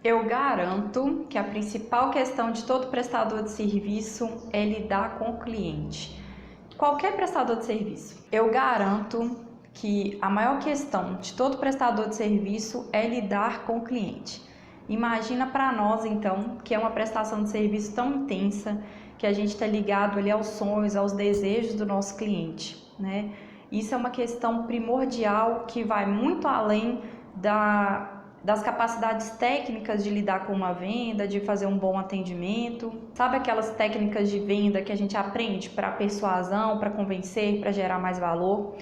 Eu garanto que a principal questão de todo prestador de serviço é lidar com o cliente. Qualquer prestador de serviço. Eu garanto que a maior questão de todo prestador de serviço é lidar com o cliente. Imagina para nós, então, que é uma prestação de serviço tão intensa, que a gente está ligado ali aos sonhos, aos desejos do nosso cliente, né? Isso é uma questão primordial que vai muito além das capacidades técnicas de lidar com uma venda, de fazer um bom atendimento. Sabe aquelas técnicas de venda que a gente aprende para persuasão, para convencer, para gerar mais valor?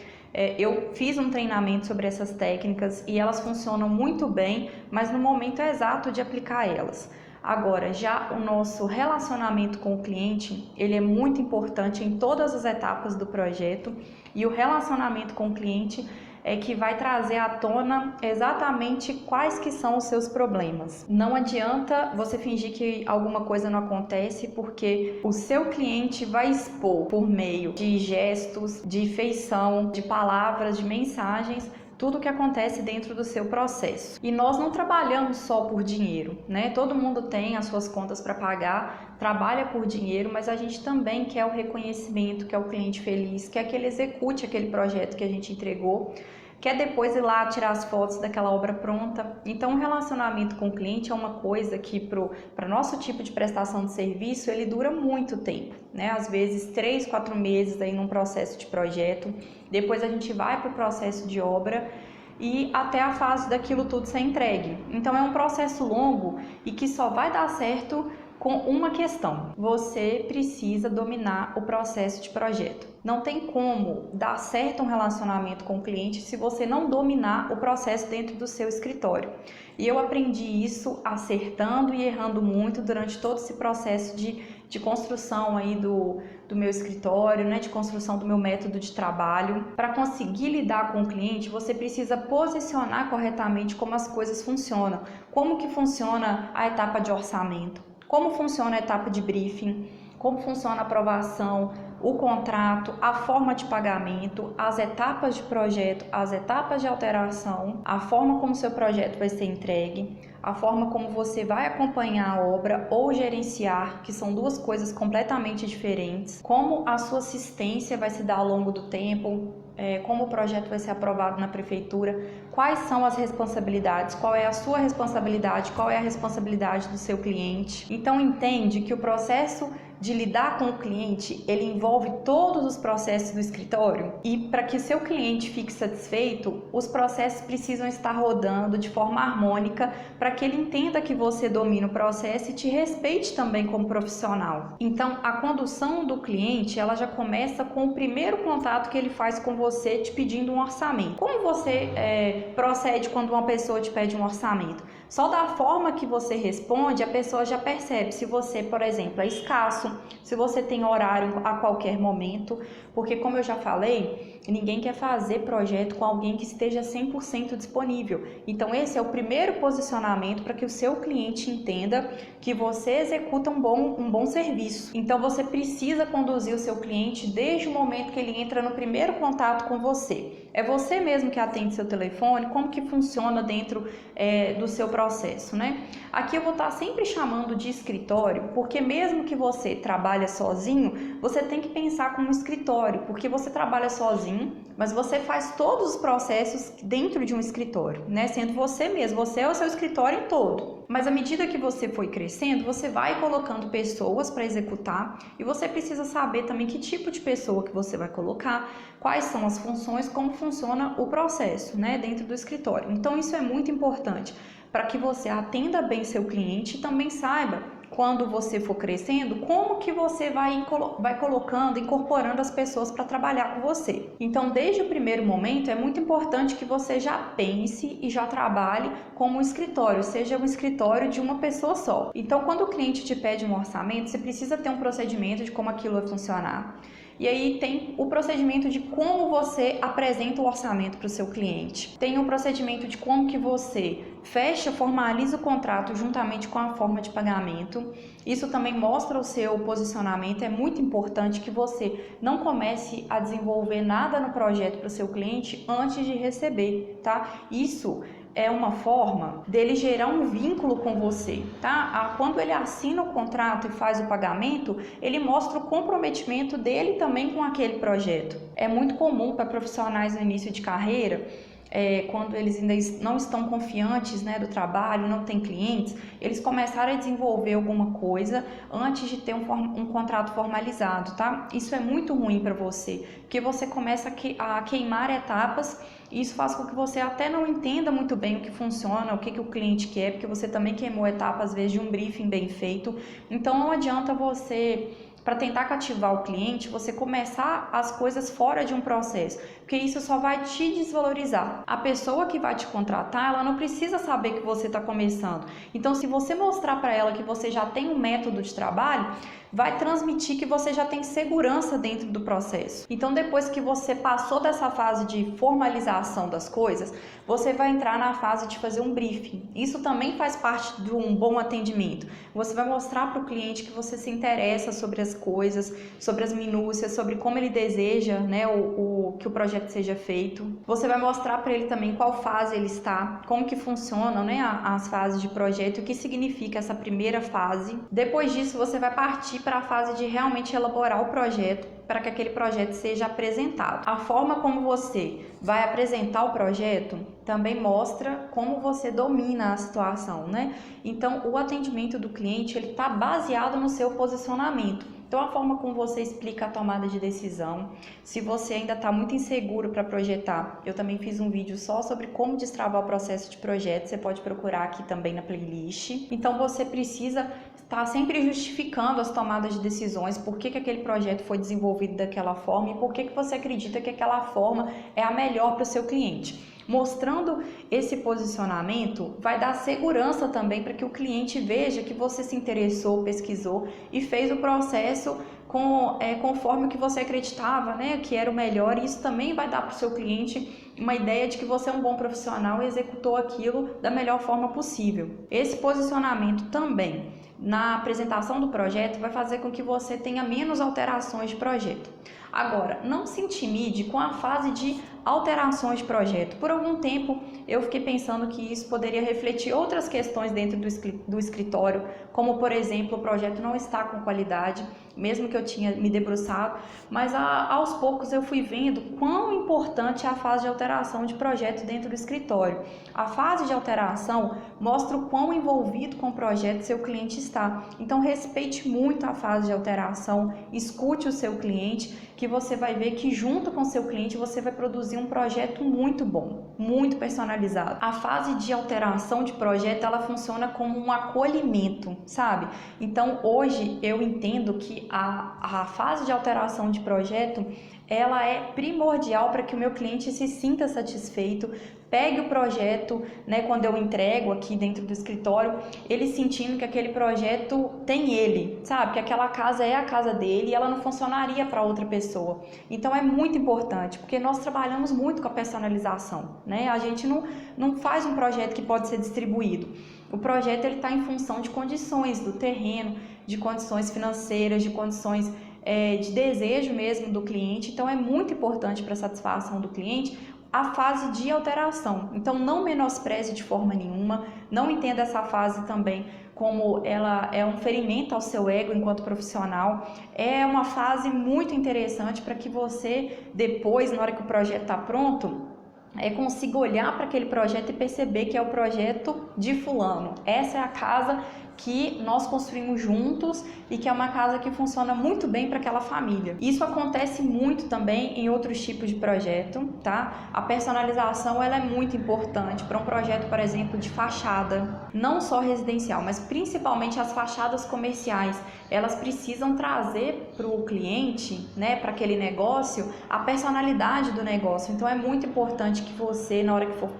Eu fiz um treinamento sobre essas técnicas e elas funcionam muito bem, mas no momento exato de aplicar elas. Agora, já o nosso relacionamento com o cliente, ele é muito importante em todas as etapas do projeto, e o relacionamento com o cliente é que vai trazer à tona exatamente quais que são os seus problemas. Não adianta você fingir que alguma coisa não acontece, porque o seu cliente vai expor por meio de gestos, de feição, de palavras, de mensagens, tudo o que acontece dentro do seu processo. E nós não trabalhamos só por dinheiro, né? Todo mundo tem as suas contas para pagar, trabalha por dinheiro, mas a gente também quer o reconhecimento, quer o cliente feliz, quer que ele execute aquele projeto que a gente entregou, quer depois ir lá tirar as fotos daquela obra pronta. Então, o relacionamento com o cliente é uma coisa que para nosso tipo de prestação de serviço, ele dura muito tempo, né? Às vezes 3, 4 meses aí num processo de projeto, depois a gente vai para o processo de obra e até a fase daquilo tudo ser entregue. Então, é um processo longo e que só vai dar certo com uma questão: você precisa dominar o processo de projeto. Não tem como dar certo um relacionamento com o cliente se você não dominar o processo dentro do seu escritório. E eu aprendi isso acertando e errando muito durante todo esse processo de construção aí do meu escritório, né, de construção do meu método de trabalho. Para conseguir lidar com o cliente, você precisa posicionar corretamente como as coisas funcionam. Como que funciona a etapa de orçamento? Como funciona a etapa de briefing, como funciona a aprovação, o contrato, a forma de pagamento, as etapas de projeto, as etapas de alteração, a forma como seu projeto vai ser entregue, a forma como você vai acompanhar a obra ou gerenciar, que são duas coisas completamente diferentes, como a sua assistência vai se dar ao longo do tempo, como o projeto vai ser aprovado na prefeitura, quais são as responsabilidades, qual é a sua responsabilidade, qual é a responsabilidade do seu cliente. Então entende que o processo de lidar com o cliente, ele envolve todos os processos do escritório, e para que seu cliente fique satisfeito, os processos precisam estar rodando de forma harmônica para que ele entenda que você domina o processo e te respeite também como profissional. Então, a condução do cliente, ela já começa com o primeiro contato que ele faz com você te pedindo um orçamento. Como você procede quando uma pessoa te pede um orçamento? Só da forma que você responde, a pessoa já percebe se você, por exemplo, é escasso, se você tem horário a qualquer momento, porque, como eu já falei, ninguém quer fazer projeto com alguém que esteja 100% disponível. Então, esse é o primeiro posicionamento para que o seu cliente entenda que você executa um bom serviço. Então, você precisa conduzir o seu cliente desde o momento que ele entra no primeiro contato com você. É você mesmo que atende seu telefone, como que funciona dentro do seu processo, né? Aqui eu vou estar sempre chamando de escritório, porque mesmo que você trabalhe sozinho, você tem que pensar como um escritório, porque você trabalha sozinho, mas você faz todos os processos dentro de um escritório, né? Sendo você mesmo, você é o seu escritório todo. Mas à medida que você foi crescendo, você vai colocando pessoas para executar, e você precisa saber também que tipo de pessoa que você vai colocar, quais são as funções, como funciona o processo, né, dentro do escritório. Então isso é muito importante para que você atenda bem seu cliente e também saiba, quando você for crescendo, como que você vai colocando, incorporando as pessoas para trabalhar com você. Então, desde o primeiro momento, é muito importante que você já pense e já trabalhe como um escritório, seja um escritório de uma pessoa só. Então, quando o cliente te pede um orçamento, você precisa ter um procedimento de como aquilo vai funcionar. E aí tem o procedimento de como você apresenta o orçamento para o seu cliente. Tem o procedimento de como que você fecha, formaliza o contrato juntamente com a forma de pagamento. Isso também mostra o seu posicionamento. É muito importante que você não comece a desenvolver nada no projeto para o seu cliente antes de receber, tá? Isso é uma forma dele gerar um vínculo com você, tá? Quando ele assina o contrato e faz o pagamento, ele mostra o comprometimento dele também com aquele projeto. É muito comum para profissionais no início de carreira, quando eles ainda não estão confiantes, né, do trabalho, não têm clientes, eles começarem a desenvolver alguma coisa antes de ter um contrato formalizado, tá? Isso é muito ruim para você, porque você começa a queimar etapas e isso faz com que você até não entenda muito bem o que funciona, o que o cliente quer, porque você também queimou etapas, às vezes, de um briefing bem feito. Então, não adianta você, para tentar cativar o cliente, você começar as coisas fora de um processo, porque isso só vai te desvalorizar. A pessoa que vai te contratar, ela não precisa saber que você está começando. Então, se você mostrar para ela que você já tem um método de trabalho, vai transmitir que você já tem segurança dentro do processo. Então, depois que você passou dessa fase de formalização das coisas, você vai entrar na fase de fazer um briefing. Isso também faz parte de um bom atendimento. Você vai mostrar para o cliente que você se interessa sobre as coisas, sobre as minúcias, sobre como ele deseja, né, que o projeto seja feito. Você vai mostrar para ele também qual fase ele está, como que funcionam, né, as fases de projeto, o que significa essa primeira fase. Depois disso, você vai partir para a fase de realmente elaborar o projeto, para que aquele projeto seja apresentado. A forma como você vai apresentar o projeto também mostra como você domina a situação, né? Então, o atendimento do cliente, ele está baseado no seu posicionamento. Então, a forma como você explica a tomada de decisão, se você ainda está muito inseguro para projetar, eu também fiz um vídeo só sobre como destravar o processo de projeto, você pode procurar aqui também na playlist. Então, você precisa estar sempre justificando as tomadas de decisões, por que aquele projeto foi desenvolvido daquela forma e por que você acredita que aquela forma é a melhor para o seu cliente. Mostrando esse posicionamento, vai dar segurança também para que o cliente veja que você se interessou, pesquisou e fez o processo conforme o que você acreditava, né, que era o melhor. E isso também vai dar para o seu cliente uma ideia de que você é um bom profissional e executou aquilo da melhor forma possível. Esse posicionamento também na apresentação do projeto vai fazer com que você tenha menos alterações de projeto. Agora, não se intimide com a fase de alterações de projeto. Por algum tempo eu fiquei pensando que isso poderia refletir outras questões dentro do escritório, como por exemplo, o projeto não está com qualidade, mesmo que eu tinha me debruçado, mas aos poucos eu fui vendo quão importante é a fase de alteração de projeto dentro do escritório. A fase de alteração mostra o quão envolvido com o projeto seu cliente está. Então respeite muito a fase de alteração, escute o seu cliente, que você vai ver que junto com o seu cliente você vai produzir um projeto muito bom, muito personalizado. A fase de alteração de projeto, ela funciona como um acolhimento, sabe? Então hoje eu entendo que a fase de alteração de projeto, ela é primordial para que o meu cliente se sinta satisfeito, pegue o projeto, né, quando eu entrego aqui dentro do escritório, ele sentindo que aquele projeto tem ele, sabe? Que aquela casa é a casa dele e ela não funcionaria para outra pessoa. Então é muito importante, porque nós trabalhamos muito com a personalização, né? A gente não faz um projeto que pode ser distribuído. O projeto está em função de condições do terreno, de condições financeiras, de condições de desejo mesmo do cliente. Então é muito importante para a satisfação do cliente a fase de alteração. Então não menospreze de forma nenhuma, não entenda essa fase também como ela é um ferimento ao seu ego enquanto profissional. É uma fase muito interessante para que você depois, na hora que o projeto está pronto, consiga olhar para aquele projeto e perceber que é o projeto de fulano. Essa é a casa que nós construímos juntos e que é uma casa que funciona muito bem para aquela família. Isso acontece muito também em outros tipos de projeto, tá? A personalização, ela é muito importante para um projeto, por exemplo, de fachada, não só residencial, mas principalmente as fachadas comerciais. Elas precisam trazer para o cliente, né, para aquele negócio, a personalidade do negócio. Então é muito importante que você, na hora que for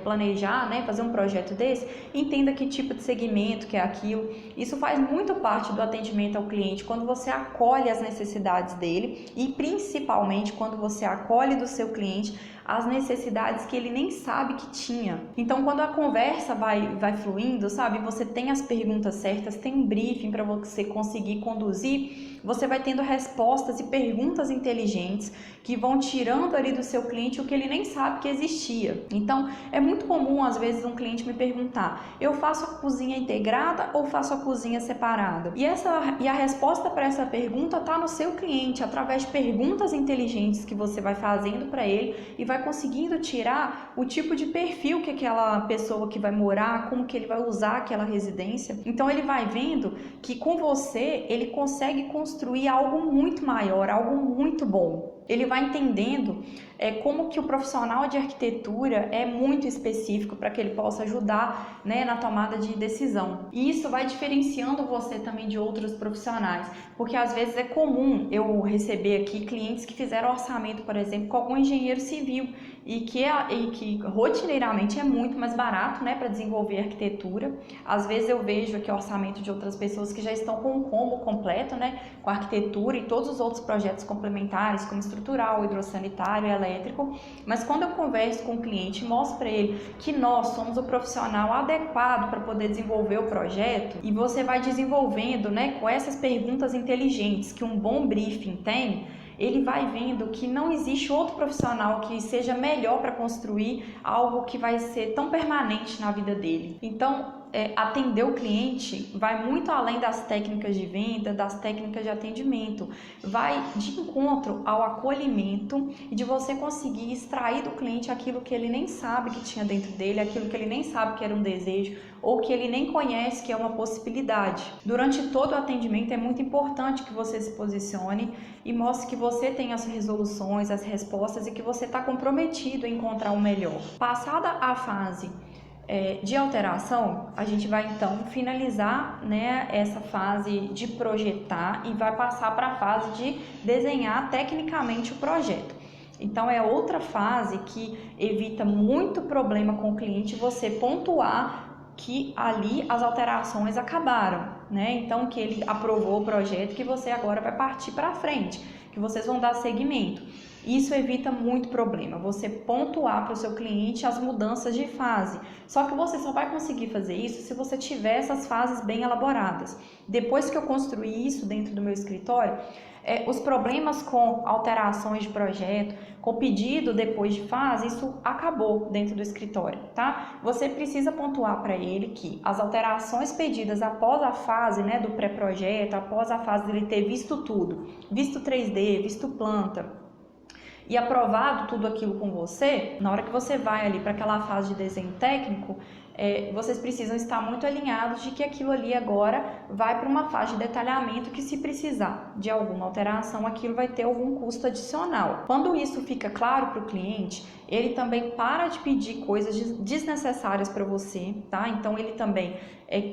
planejar, né, fazer um projeto desse, entenda que tipo de segmento que é aquilo. Isso faz muito parte do atendimento ao cliente, quando você acolhe as necessidades dele e principalmente quando você acolhe do seu cliente as necessidades que ele nem sabe que tinha. Então, quando a conversa vai fluindo, sabe, você tem as perguntas certas, tem um briefing para você conseguir conduzir, você vai tendo respostas e perguntas inteligentes que vão tirando ali do seu cliente o que ele nem sabe que existia. Então, é muito comum, às vezes, um cliente me perguntar: eu faço a cozinha integrada ou faço a cozinha separada? E a resposta para essa pergunta está no seu cliente, através de perguntas inteligentes que você vai fazendo para ele e vai conseguindo tirar o tipo de perfil que aquela pessoa que vai morar, como que ele vai usar aquela residência. Então, ele vai vendo que com você ele consegue construir algo muito maior, algo muito bom. Ele vai entendendo como que o profissional de arquitetura é muito específico para que ele possa ajudar, né, na tomada de decisão. E isso vai diferenciando você também de outros profissionais, porque às vezes é comum eu receber aqui clientes que fizeram orçamento, por exemplo, com algum engenheiro civil e que rotineiramente é muito mais barato, né, para desenvolver arquitetura. Às vezes eu vejo aqui orçamento de outras pessoas que já estão com um combo completo, né, com arquitetura e todos os outros projetos complementares, como estrutural, hidrossanitário, elétrico. Mas quando eu converso com o cliente e mostro para ele que nós somos o profissional adequado para poder desenvolver o projeto, e você vai desenvolvendo, né, com essas perguntas inteligentes que um bom briefing tem, ele vai vendo que não existe outro profissional que seja melhor para construir algo que vai ser tão permanente na vida dele. Então, atender o cliente vai muito além das técnicas de venda, das técnicas de atendimento, vai de encontro ao acolhimento e de você conseguir extrair do cliente aquilo que ele nem sabe que tinha dentro dele, aquilo que ele nem sabe que era um desejo ou que ele nem conhece que é uma possibilidade. Durante todo o atendimento é muito importante que você se posicione e mostre que você tem as resoluções, as respostas e que você está comprometido em encontrar o melhor. Passada a fase de alteração, a gente vai então finalizar, né, essa fase de projetar e vai passar para a fase de desenhar tecnicamente o projeto. Então é outra fase que evita muito problema com o cliente você pontuar que ali as alterações acabaram, né? Então que ele aprovou o projeto, que você agora vai partir para frente, que vocês vão dar seguimento. Isso evita muito problema, você pontuar para o seu cliente as mudanças de fase. Só que você só vai conseguir fazer isso se você tiver essas fases bem elaboradas. Depois que eu construí isso dentro do meu escritório, os problemas com alterações de projeto, com pedido depois de fase, isso acabou dentro do escritório, tá? Você precisa pontuar para ele que as alterações pedidas após a fase, né, do pré-projeto, após a fase dele ter visto tudo, visto 3D, visto planta, e aprovado tudo aquilo com você, na hora que você vai ali para aquela fase de desenho técnico, vocês precisam estar muito alinhados de que aquilo ali agora vai para uma fase de detalhamento que, se precisar de alguma alteração, aquilo vai ter algum custo adicional. Quando isso fica claro para o cliente, ele também para de pedir coisas desnecessárias para você, tá? Então ele também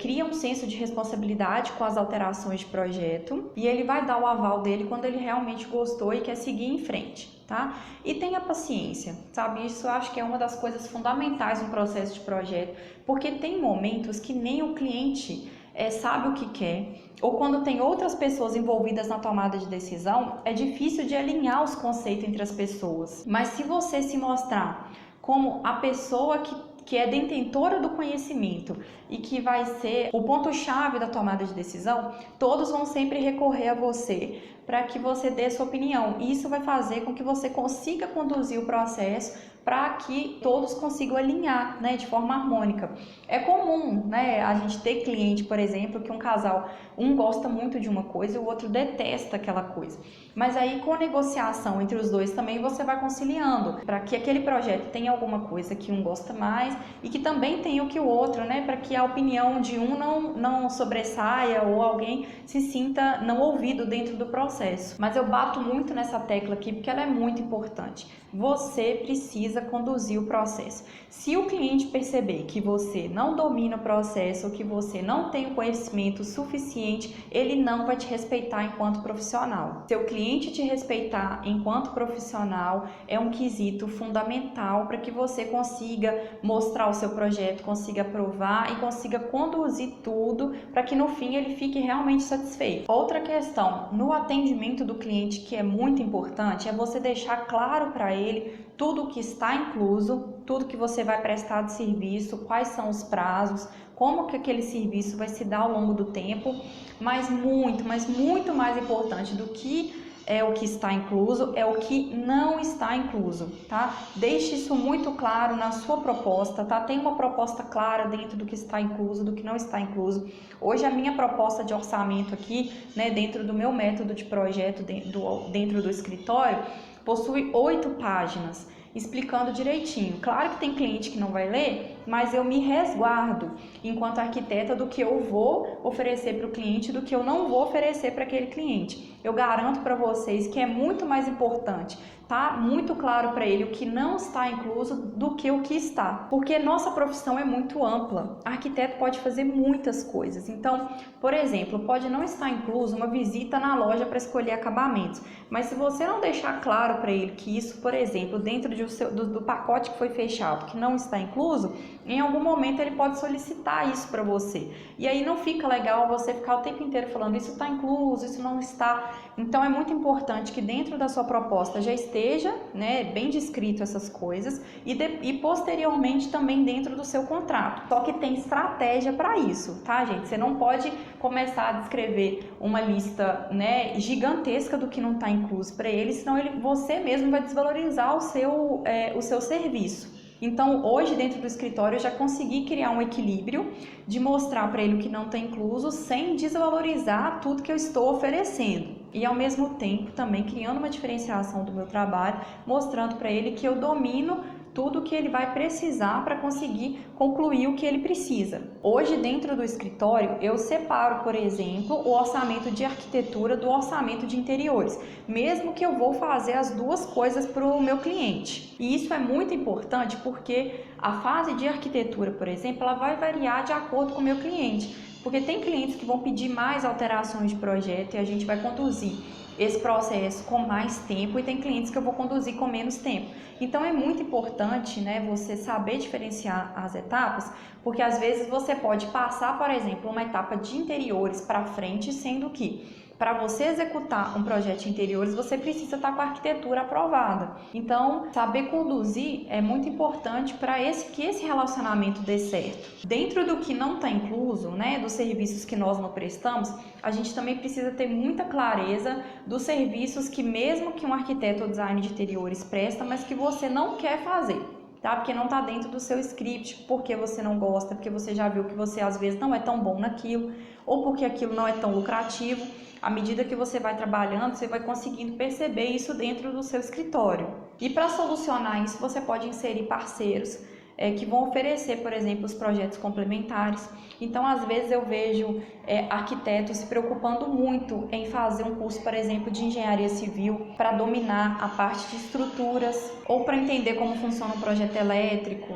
cria um senso de responsabilidade com as alterações de projeto e ele vai dar o aval dele quando ele realmente gostou e quer seguir em frente, tá? E tenha paciência, sabe? Isso eu acho que é uma das coisas fundamentais no processo de projeto, porque tem momentos que nem o cliente sabe o que quer, ou quando tem outras pessoas envolvidas na tomada de decisão, é difícil de alinhar os conceitos entre as pessoas. Mas se você se mostrar como a pessoa que é detentora do conhecimento e que vai ser o ponto-chave da tomada de decisão, todos vão sempre recorrer a você para que você dê sua opinião. E isso vai fazer com que você consiga conduzir o processo para que todos consigam alinhar, né, de forma harmônica. É comum, né, a gente ter cliente, por exemplo, que um casal, um gosta muito de uma coisa e o outro detesta aquela coisa. Mas aí, com a negociação entre os dois também, você vai conciliando para que aquele projeto tenha alguma coisa que um gosta mais e que também tenha o que o outro, né, para que a opinião de um não sobressaia ou alguém se sinta não ouvido dentro do processo. Mas eu bato muito nessa tecla aqui porque ela é muito importante. Você precisa conduzir o processo. Se o cliente perceber que você não domina o processo ou que você não tem o conhecimento suficiente, ele não vai te respeitar enquanto profissional. Se o cliente te respeitar enquanto profissional, é um quesito fundamental para que você consiga mostrar o seu projeto, consiga aprovar e consiga conduzir tudo para que no fim ele fique realmente satisfeito. Outra questão, no atendimento do cliente, que é muito importante, é você deixar claro para ele tudo o que está incluso, tudo que você vai prestar de serviço, quais são os prazos, como que aquele serviço vai se dar ao longo do tempo, mas muito mais importante do que é o que está incluso, é o que não está incluso, tá? Deixe isso muito claro na sua proposta, tá? Tem uma proposta clara dentro do que está incluso, do que não está incluso. Hoje a minha proposta de orçamento aqui, né, dentro do meu método de projeto, dentro do escritório, possui 8 páginas, explicando direitinho. Claro que tem cliente que não vai ler, mas eu me resguardo enquanto arquiteta do que eu vou oferecer para o cliente, do que eu não vou oferecer para aquele cliente. Eu garanto para vocês que é muito mais importante, tá? Muito claro para ele o que não está incluso do que o que está, porque nossa profissão é muito ampla. Arquiteto pode fazer muitas coisas. Então, por exemplo, pode não estar incluso uma visita na loja para escolher acabamentos, mas se você não deixar claro para ele que isso, por exemplo, dentro do pacote que foi fechado, que não está incluso, em algum momento ele pode solicitar isso para você. E aí não fica legal você ficar o tempo inteiro falando isso está incluso, isso não está. Então é muito importante que dentro da sua proposta já esteja, né, bem descrito essas coisas e posteriormente também dentro do seu contrato. Só que tem estratégia para isso, tá, gente? Você não pode começar a descrever uma lista, né, gigantesca do que não está incluso para ele, senão você mesmo vai desvalorizar o seu serviço. Então, hoje dentro do escritório eu já consegui criar um equilíbrio de mostrar para ele o que não está incluso sem desvalorizar tudo que eu estou oferecendo. E ao mesmo tempo também criando uma diferenciação do meu trabalho, mostrando para ele que eu domino tudo que ele vai precisar para conseguir concluir o que ele precisa. Hoje, dentro do escritório, eu separo, por exemplo, o orçamento de arquitetura do orçamento de interiores, mesmo que eu vou fazer as duas coisas para o meu cliente. E isso é muito importante porque a fase de arquitetura, por exemplo, ela vai variar de acordo com o meu cliente, porque tem clientes que vão pedir mais alterações de projeto e a gente vai conduzir esse processo com mais tempo, e tem clientes que eu vou conduzir com menos tempo. Então é muito importante, né, você saber diferenciar as etapas, porque às vezes você pode passar, por exemplo, uma etapa de interiores para frente, sendo que para você executar um projeto de interiores, você precisa estar com a arquitetura aprovada. Então, saber conduzir é muito importante para que esse relacionamento dê certo. Dentro do que não está incluso, né, dos serviços que nós não prestamos, a gente também precisa ter muita clareza dos serviços que mesmo que um arquiteto ou design de interiores presta, mas que você não quer fazer. Tá? Porque não está dentro do seu script, porque você não gosta, porque você já viu que você às vezes não é tão bom naquilo, ou porque aquilo não é tão lucrativo. À medida que você vai trabalhando, você vai conseguindo perceber isso dentro do seu escritório. E para solucionar isso, você pode inserir parceiros que vão oferecer, por exemplo, os projetos complementares. Então, às vezes eu vejo arquitetos se preocupando muito em fazer um curso, por exemplo, de engenharia civil para dominar a parte de estruturas ou para entender como funciona um projeto elétrico.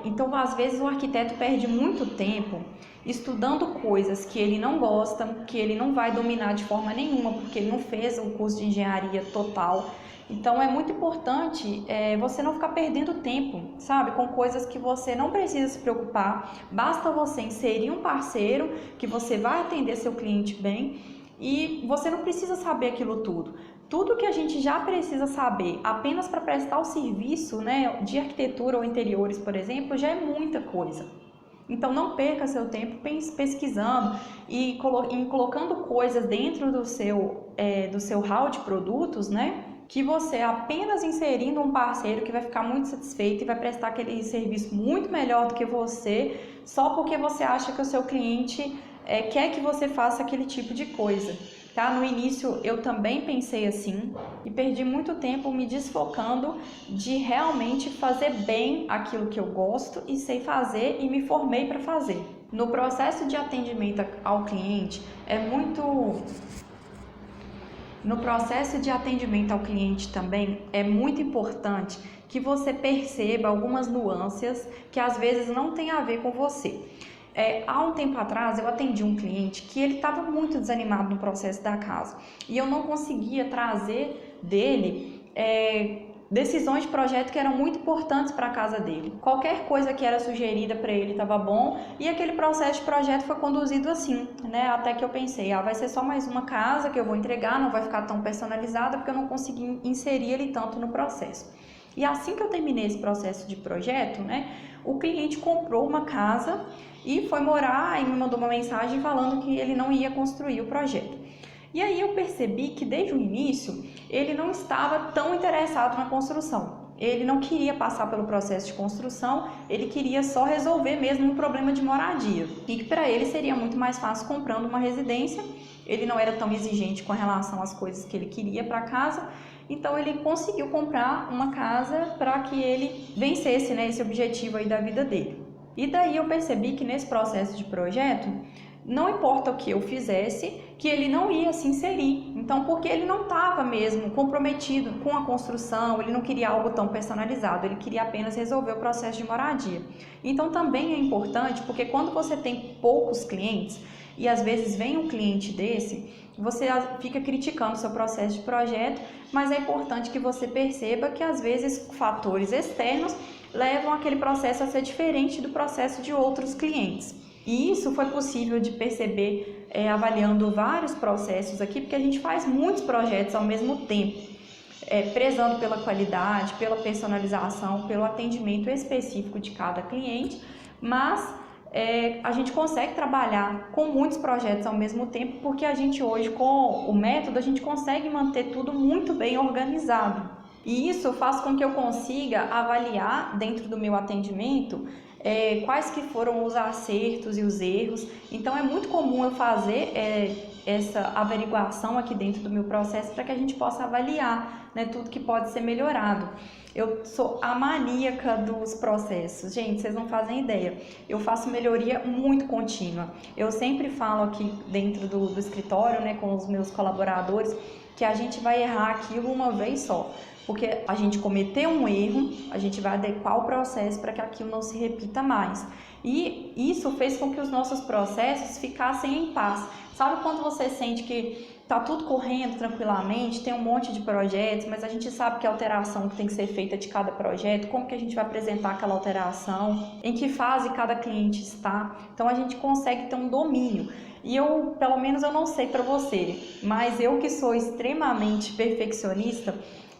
Então, às vezes o arquiteto perde muito tempo estudando coisas que ele não gosta, que ele não vai dominar de forma nenhuma, porque ele não fez um curso de engenharia total. Então é muito importante você não ficar perdendo tempo, sabe, com coisas que você não precisa se preocupar. Basta você inserir um parceiro que você vai atender seu cliente bem e você não precisa saber aquilo tudo. Tudo que a gente já precisa saber apenas para prestar o serviço, né, de arquitetura ou interiores, por exemplo, já é muita coisa. Então não perca seu tempo pesquisando e colocando coisas dentro do seu hall de produtos, né? Que você apenas inserindo um parceiro que vai ficar muito satisfeito e vai prestar aquele serviço muito melhor do que você, só porque você acha que o seu cliente quer que você faça aquele tipo de coisa. Tá? No início eu também pensei assim e perdi muito tempo me desfocando de realmente fazer bem aquilo que eu gosto e sei fazer e me formei para fazer. No processo de atendimento ao cliente No processo de atendimento ao cliente também é muito importante que você perceba algumas nuances que às vezes não tem a ver com você. Há um tempo atrás eu atendi um cliente que ele estava muito desanimado no processo da casa e eu não conseguia trazer dele decisões de projeto que eram muito importantes para a casa dele. Qualquer coisa que era sugerida para ele estava bom e aquele processo de projeto foi conduzido assim, né? Até que eu pensei, vai ser só mais uma casa que eu vou entregar, não vai ficar tão personalizada porque eu não consegui inserir ele tanto no processo. E assim que eu terminei esse processo de projeto, né, o cliente comprou uma casa e foi morar e me mandou uma mensagem falando que ele não ia construir o projeto. E aí eu percebi que desde o início ele não estava tão interessado na construção. Ele não queria passar pelo processo de construção, ele queria só resolver mesmo um problema de moradia. E que para ele seria muito mais fácil comprando uma residência. Ele não era tão exigente com relação às coisas que ele queria para casa. Então ele conseguiu comprar uma casa para que ele vencesse, né, esse objetivo aí da vida dele. E daí eu percebi que nesse processo de projeto, não importa o que eu fizesse, que ele não ia se inserir. Então, porque ele não estava mesmo comprometido com a construção, ele não queria algo tão personalizado, ele queria apenas resolver o processo de moradia. Então, também é importante, porque quando você tem poucos clientes, e às vezes vem um cliente desse, você fica criticando o seu processo de projeto, mas é importante que você perceba que às vezes fatores externos levam aquele processo a ser diferente do processo de outros clientes. E isso foi possível de perceber avaliando vários processos aqui, porque a gente faz muitos projetos ao mesmo tempo, prezando pela qualidade, pela personalização, pelo atendimento específico de cada cliente, mas a gente consegue trabalhar com muitos projetos ao mesmo tempo, porque a gente hoje, com o método, a gente consegue manter tudo muito bem organizado. E isso faz com que eu consiga avaliar dentro do meu atendimento quais que foram os acertos e os erros. Então é muito comum eu fazer essa averiguação aqui dentro do meu processo para que a gente possa avaliar, né, tudo que pode ser melhorado. Eu sou a maníaca dos processos, gente, vocês não fazem ideia. Eu faço melhoria muito contínua. Eu sempre falo aqui dentro do escritório, né, com os meus colaboradores, que a gente vai errar aquilo uma vez só. Porque a gente cometeu um erro, a gente vai adequar o processo para que aquilo não se repita mais. E isso fez com que os nossos processos ficassem em paz. Sabe quando você sente que está tudo correndo tranquilamente, tem um monte de projetos, mas a gente sabe que a alteração que tem que ser feita de cada projeto, como que a gente vai apresentar aquela alteração, em que fase cada cliente está. Então a gente consegue ter um domínio. E eu, pelo menos eu não sei para você, mas eu que sou extremamente perfeccionista,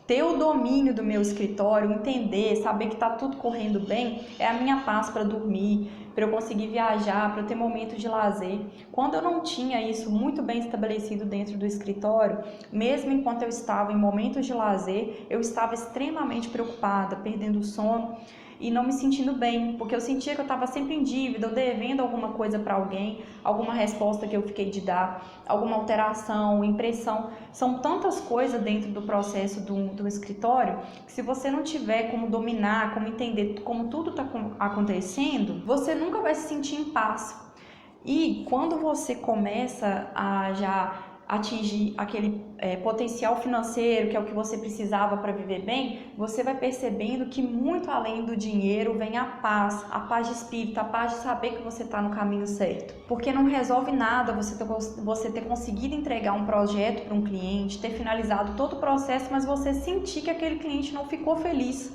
ter o domínio do meu escritório, entender, saber que está tudo correndo bem, é a minha paz para dormir, para eu conseguir viajar, para eu ter momentos de lazer. Quando eu não tinha isso muito bem estabelecido dentro do escritório, mesmo enquanto eu estava em momentos de lazer, eu estava extremamente preocupada, perdendo o sono e não me sentindo bem, porque eu sentia que eu estava sempre em dívida, ou devendo alguma coisa para alguém, alguma resposta que eu fiquei de dar, alguma alteração, impressão. São tantas coisas dentro do processo do escritório que se você não tiver como dominar, como entender como tudo está acontecendo, você nunca vai se sentir em paz. E quando você começa a já atingir aquele potencial financeiro, que é o que você precisava para viver bem, você vai percebendo que muito além do dinheiro vem a paz de espírito, a paz de saber que você está no caminho certo. Porque não resolve nada você ter conseguido entregar um projeto para um cliente, ter finalizado todo o processo, mas você sentir que aquele cliente não ficou feliz.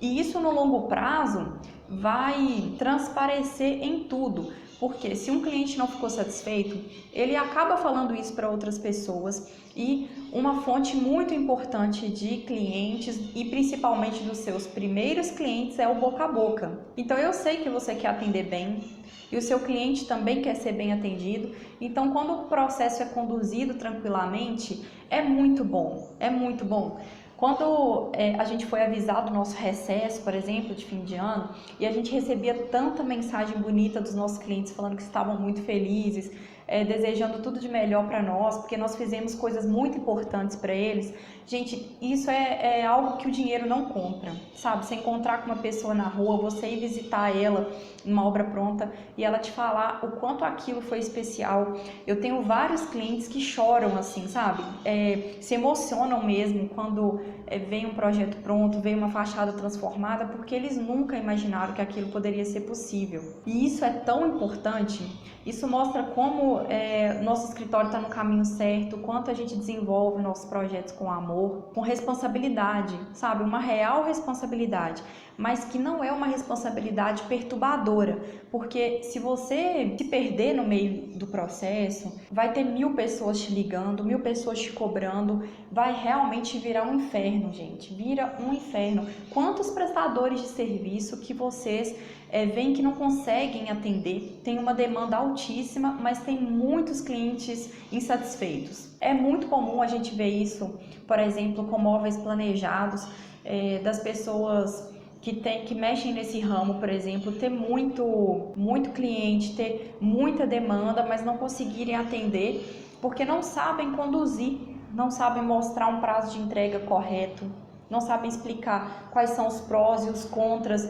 E isso no longo prazo vai transparecer em tudo. Porque se um cliente não ficou satisfeito, ele acaba falando isso para outras pessoas, e uma fonte muito importante de clientes e principalmente dos seus primeiros clientes é o boca a boca. Então eu sei que você quer atender bem e o seu cliente também quer ser bem atendido. Então quando o processo é conduzido tranquilamente, é muito bom, é muito bom. Quando a gente foi avisar do nosso recesso, por exemplo, de fim de ano, e a gente recebia tanta mensagem bonita dos nossos clientes falando que estavam muito felizes, desejando tudo de melhor para nós, porque nós fizemos coisas muito importantes para eles. Gente, isso é algo que o dinheiro não compra, sabe? Você encontrar com uma pessoa na rua, você ir visitar ela numa obra pronta e ela te falar o quanto aquilo foi especial. Eu tenho vários clientes que choram assim, sabe? Se emocionam mesmo quando vem um projeto pronto, vem uma fachada transformada, porque eles nunca imaginaram que aquilo poderia ser possível. E isso é tão importante, isso mostra como nosso escritório está no caminho certo, o quanto a gente desenvolve nossos projetos com amor, com responsabilidade, sabe? Uma real responsabilidade, mas que não é uma responsabilidade perturbadora, porque se você se perder no meio do processo, vai ter 1000 pessoas te ligando, 1000 pessoas te cobrando, vai realmente virar um inferno, gente, vira um inferno. Quantos prestadores de serviço que vocês veem que não conseguem atender, tem uma demanda altíssima, mas tem muitos clientes insatisfeitos. É muito comum a gente ver isso, por exemplo, com móveis planejados, das pessoas que mexem nesse ramo, por exemplo, ter muito cliente, ter muita demanda, mas não conseguirem atender, porque não sabem conduzir, não sabem mostrar um prazo de entrega correto, não sabem explicar quais são os prós e os contras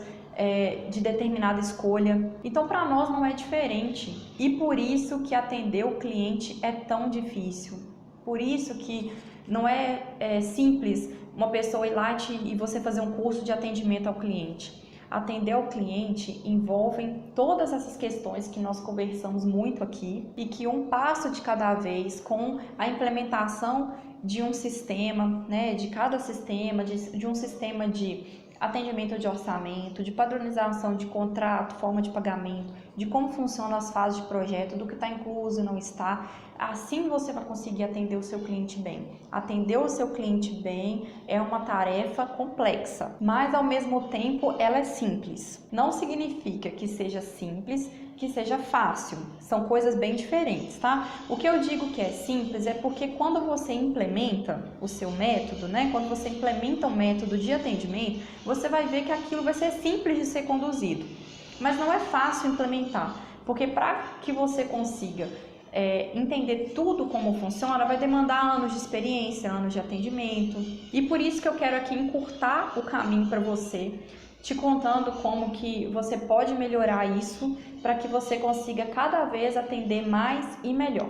de determinada escolha. Então, para nós não é diferente, e por isso que atender o cliente é tão difícil, por isso que não é simples uma pessoa ir lá e você fazer um curso de atendimento ao cliente. Atender ao cliente envolve todas essas questões que nós conversamos muito aqui, e que um passo de cada vez, com a implementação de um sistema, né, de cada sistema, de um sistema de atendimento de orçamento, de padronização de contrato, forma de pagamento, de como funcionam as fases de projeto, do que está incluso e não está. Assim você vai conseguir atender o seu cliente bem. Atender o seu cliente bem é uma tarefa complexa, mas ao mesmo tempo ela é simples. Não significa que seja simples, que seja fácil. São coisas bem diferentes, tá? O que eu digo que é simples é porque quando você implementa o seu método, né? Quando você implementa um método de atendimento, você vai ver que aquilo vai ser simples de ser conduzido. Mas não é fácil implementar, porque para que você consiga entender tudo como funciona, vai demandar anos de experiência, anos de atendimento. E por isso que eu quero aqui encurtar o caminho para você, te contando como que você pode melhorar isso para que você consiga cada vez atender mais e melhor.